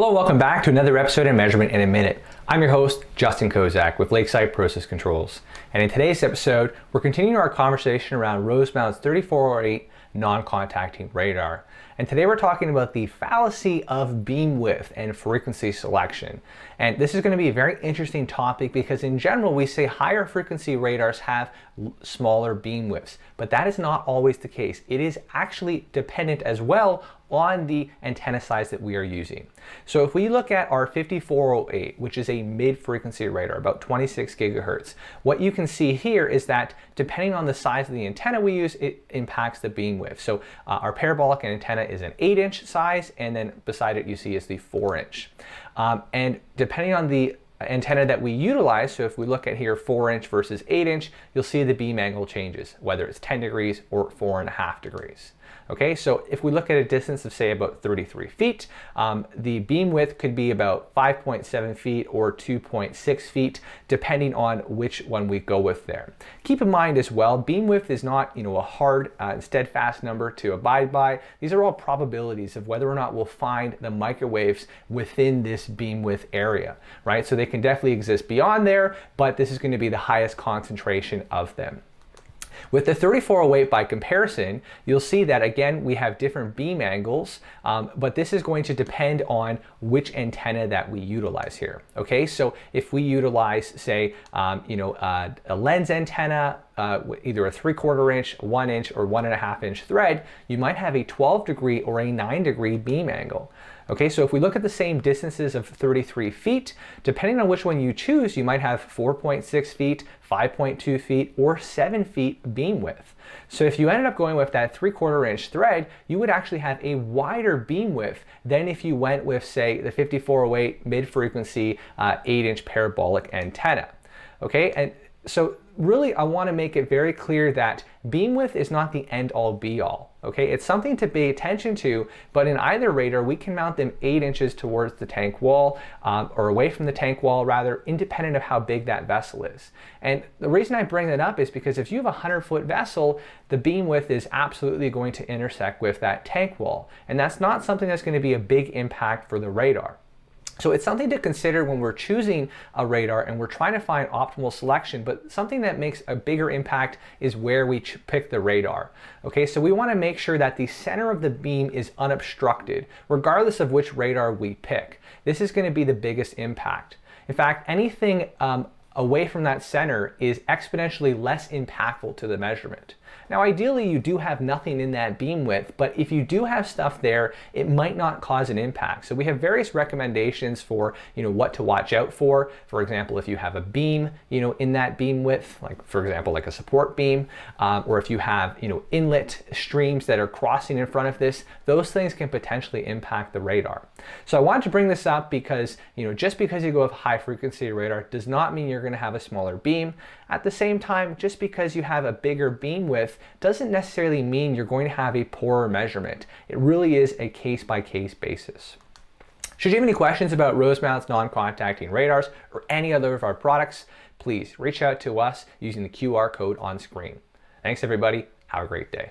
Hello, welcome back to another episode of Measurement in a Minute. I'm your host, Justin Kozak with Lakeside Process Controls. And in today's episode, we're continuing our conversation around Rosemount's 3408 non-contacting radar. And today we're talking about the fallacy of beam width and frequency selection. And this is going to be a very interesting topic because in general, we say higher frequency radars have smaller beam widths, but that is not always the case. It is actually dependent as well on the antenna size that we are using. So if we look at our 5408, which is a mid-frequency radar, about 26 gigahertz, what you can see here is that depending on the size of the antenna we use, it impacts the beam width. So our parabolic antenna is an 8-inch size, and then beside it you see is the 4-inch. And depending on the antenna that we utilize, so if we look at here 4-inch versus 8-inch, you'll see the beam angle changes, whether it's 10 degrees or 4.5 degrees. Okay, so if we look at a distance of say about 33 feet, the beam width could be about 5.7 feet or 2.6 feet, depending on which one we go with there. Keep in mind as well, beam width is not, a hard, steadfast number to abide by. These are all probabilities of whether or not we'll find the microwaves within this beam width area, right? So they can definitely exist beyond there, but this is going to be the highest concentration of them. With the 3408 by comparison, you'll see that again we have different beam angles, but this is going to depend on which antenna that we utilize here. Okay, so if we utilize say a lens antenna, either a 3/4 inch, 1 inch, or 1.5 inch thread, you might have a 12 degree or a 9 degree beam angle. Okay, so if we look at the same distances of 33 feet, depending on which one you choose, you might have 4.6 feet, 5.2 feet, or 7 feet beam width. So if you ended up going with that 3/4 inch thread, you would actually have a wider beam width than if you went with, say, the 5408 mid-frequency 8-inch parabolic antenna. Okay, and so really I want to make it very clear that beam width is not the end-all be-all. Okay, it's something to pay attention to, but in either radar we can mount them 8 inches towards the tank wall or away from the tank wall rather, independent of how big that vessel is. And the reason I bring that up is because if you have a 100-foot vessel, the beam width is absolutely going to intersect with that tank wall, and that's not something that's going to be a big impact for the radar. So it's something to consider when we're choosing a radar and we're trying to find optimal selection, but something that makes a bigger impact is where we pick the radar. Okay, so we want to make sure that the center of the beam is unobstructed, regardless of which radar we pick. This is going to be the biggest impact. In fact, anything away from that center is exponentially less impactful to the measurement. Now ideally you do have nothing in that beam width, but if you do have stuff there, it might not cause an impact. So we have various recommendations for what to watch out for. For example, if you have a beam in that beam width, like for example like a support beam, or if you have inlet streams that are crossing in front of this, those things can potentially impact the radar. So I wanted to bring this up because just because you go with high frequency radar does not mean you're going to have a smaller beam. At the same time, just because you have a bigger beam width doesn't necessarily mean you're going to have a poorer measurement. It really is a case-by-case basis. Should you have any questions about Rosemount's non-contacting radars or any other of our products, please reach out to us using the QR code on screen. Thanks everybody. Have a great day.